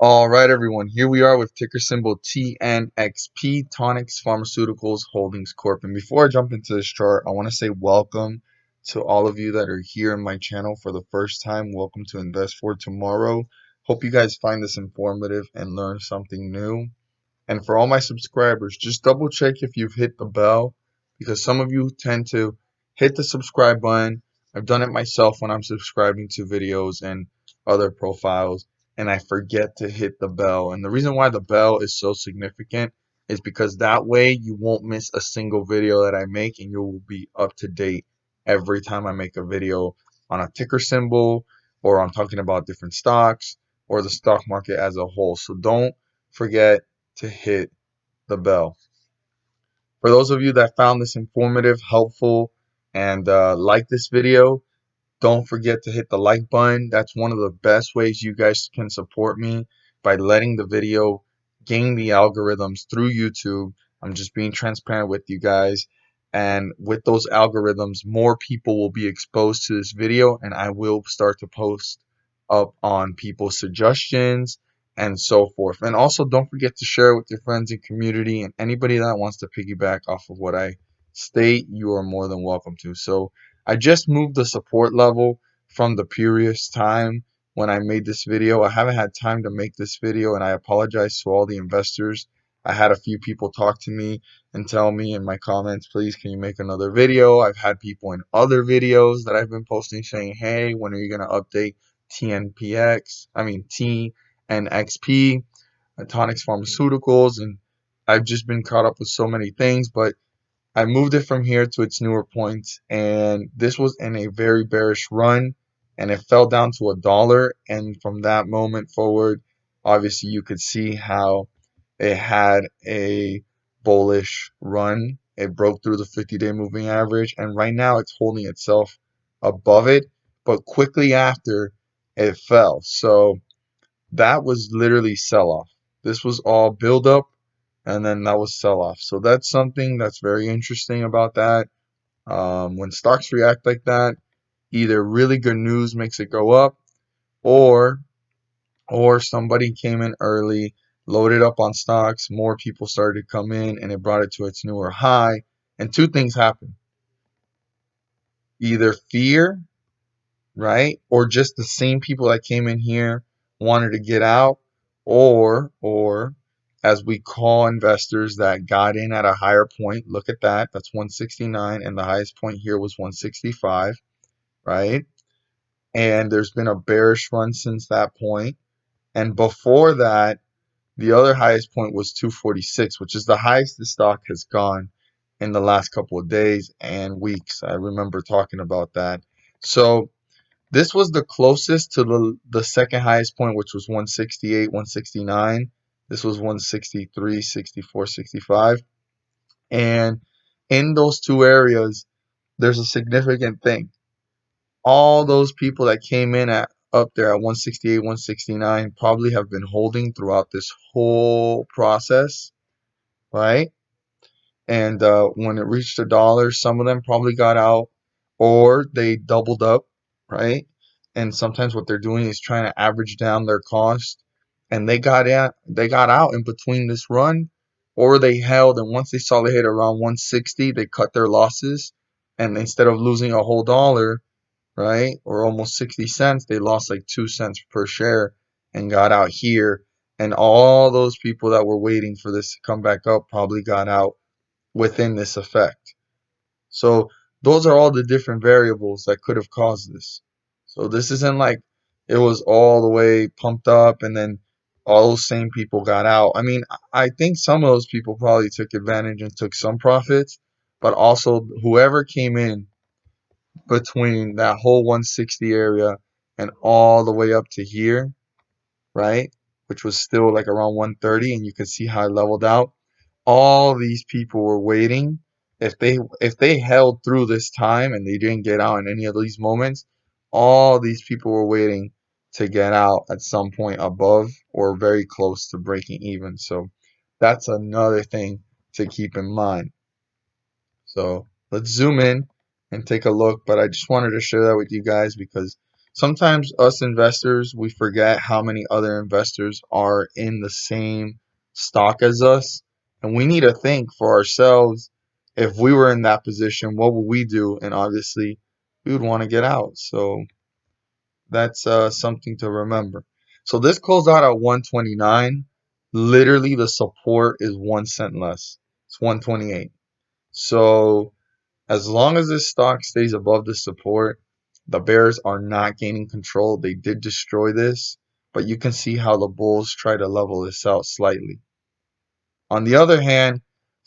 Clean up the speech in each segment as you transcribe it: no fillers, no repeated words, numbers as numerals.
All right, everyone. Here we are with ticker symbol TNXP, Tonix Pharmaceuticals Hldg Corp. And before I jump into this chart, I want to say welcome to all of you that are here in my channel for the first time. Welcome to Invest for Tomorrow. Hope you guys find this informative and learn something new. And for all my subscribers, just double check if you've hit the bell because some of you tend to hit the subscribe button. I've done it myself when I'm subscribing to videos and other profiles, and I forget to hit the bell. And the reason why the bell is so significant is because that way you won't miss a single video that I make and you will be up to date every time I make a video on a ticker symbol or I'm talking about different stocks or the stock market as a whole. So don't forget to hit the bell. For those of you that found this informative, helpful, and like this video, don't forget to hit the like button. That's one of the best ways you guys can support me by letting the video gain the algorithms through YouTube. I'm just being transparent with you guys. And with those algorithms, more people will be exposed to this video, and I will start to post up on people's suggestions and so forth. And also, don't forget to share it with your friends and community and anybody that wants to piggyback off of what I state, you are more than welcome to. So, I just moved the support level from the previous time when I made this video. I haven't had time to make this video, and I apologize to all the investors. I had a few people talk to me and tell me in my comments, please, can you make another video? I've had people in other videos that I've been posting saying, hey, when are you going to update TNXP, Tonix Pharmaceuticals? And I've just been caught up with so many things, but I moved it from here to its newer points, and this was in a very bearish run, and it fell down to $1. And from that moment forward, obviously you could see how it had a bullish run. It broke through the 50-day moving average, and right now it's holding itself above it, but quickly after it fell. So that was literally sell off. This was all build up and then that was sell off. So that's something that's very interesting about that. When stocks react like that, either really good news makes it go up, or somebody came in early, loaded up on stocks, more people started to come in, and it brought it to its newer high. And two things happen: either fear, right, or just the same people that came in here wanted to get out, or as we call investors that got in at a higher point. Look at that, that's 169, and the highest point here was 165, right? And there's been a bearish run since that point, and before that the other highest point was 246, which is the highest the stock has gone in the last couple of days and weeks. I remember talking about that. So this was the closest to the second highest point, which was 168, 169. This was 163, 64, 65. And in those two areas, there's a significant thing. All those people that came in at up there at 168, 169 probably have been holding throughout this whole process, right? And when it reached $1, some of them probably got out or they doubled up, right? And sometimes what they're doing is trying to average down their cost, and they got out in between this run, or they held, and once they saw they hit around 160, they cut their losses, and instead of losing a whole dollar, right, or almost 60 cents, they lost like 2 cents per share and got out here. And all those people that were waiting for this to come back up probably got out within this effect. So those are all the different variables that could have caused this. So this isn't like it was all the way pumped up and then all those same people got out. I mean, I think some of those people probably took advantage and took some profits, but also whoever came in between that whole 160 area and all the way up to here, right? Which was still like around 130, and you could see how it leveled out. All these people were waiting. If they held through this time and they didn't get out in any of these moments, all these people were waiting to get out at some point above or very close to breaking even. So that's another thing to keep in mind. So let's zoom in and take a look. But I just wanted to share that with you guys because sometimes us investors, we forget how many other investors are in the same stock as us. And we need to think for ourselves, if we were in that position, what would we do? And obviously, we would want to get out. So that's something to remember. So this closed out at 129. Literally, the support is 1 cent less. It's 128. So as long as this stock stays above the support, the bears are not gaining control. They did destroy this, but you can see how the bulls try to level this out slightly. On the other hand,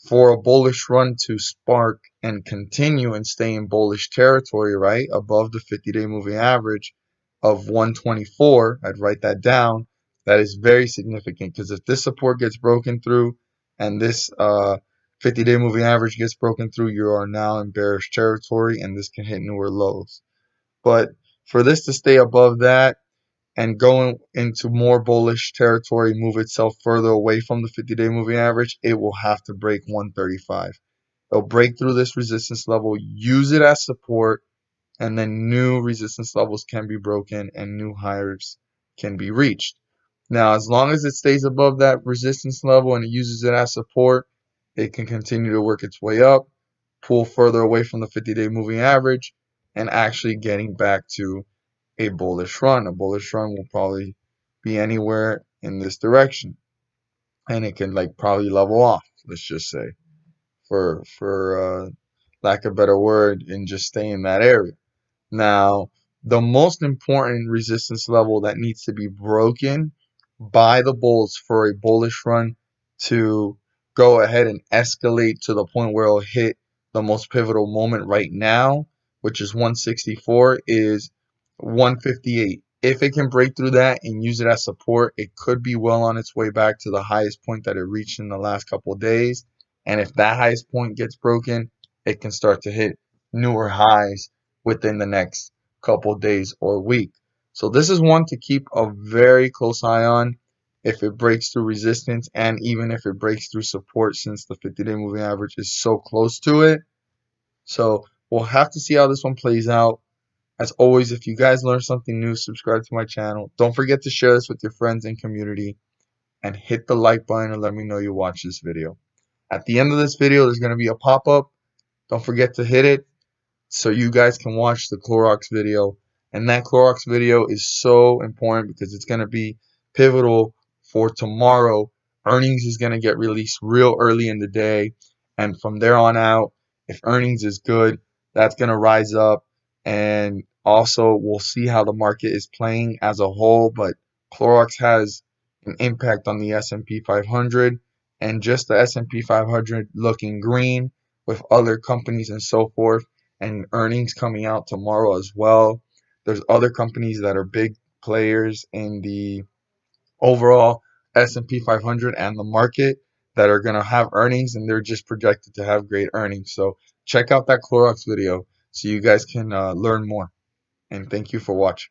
for a bullish run to spark and continue and stay in bullish territory, right, above the 50-day moving average of 124, I'd write that down. That is very significant because if this support gets broken through and this 50-day moving average gets broken through, you are now in bearish territory and this can hit newer lows. But for this to stay above that, and going into more bullish territory, move itself further away from the 50-day moving average, it will have to break 135. It'll break through this resistance level, use it as support, and then new resistance levels can be broken and new highs can be reached. Now, as long as it stays above that resistance level and it uses it as support, it can continue to work its way up, pull further away from the 50-day moving average, and actually getting back to a bullish run. A bullish run will probably be anywhere in this direction, and it can like probably level off. Let's just say, for lack of a better word, and just stay in that area. Now, the most important resistance level that needs to be broken by the bulls for a bullish run to go ahead and escalate to the point where it'll hit the most pivotal moment right now, which is 164, is 158. If it can break through that and use it as support, it could be well on its way back to the highest point that it reached in the last couple of days. And if that highest point gets broken, it can start to hit newer highs within the next couple of days or week. So this is one to keep a very close eye on if it breaks through resistance and even if it breaks through support, since the 50-day moving average is so close to it. So we'll have to see how this one plays out. As always, if you guys learn something new, subscribe to my channel. Don't forget to share this with your friends and community and hit the like button and let me know you watch this video. At the end of this video, there's going to be a pop-up. Don't forget to hit it so you guys can watch the Clorox video. And that Clorox video is so important because it's going to be pivotal for tomorrow. Earnings is going to get released real early in the day. And from there on out, if earnings is good, that's going to rise up. And also, we'll see how the market is playing as a whole. But Clorox has an impact on the S&P 500. And just the S&P 500 looking green with other companies and so forth, and earnings coming out tomorrow as well. There's other companies that are big players in the overall S&P 500 and the market that are going to have earnings, and they're just projected to have great earnings. So check out that Clorox video so you guys can learn more. And thank you for watching.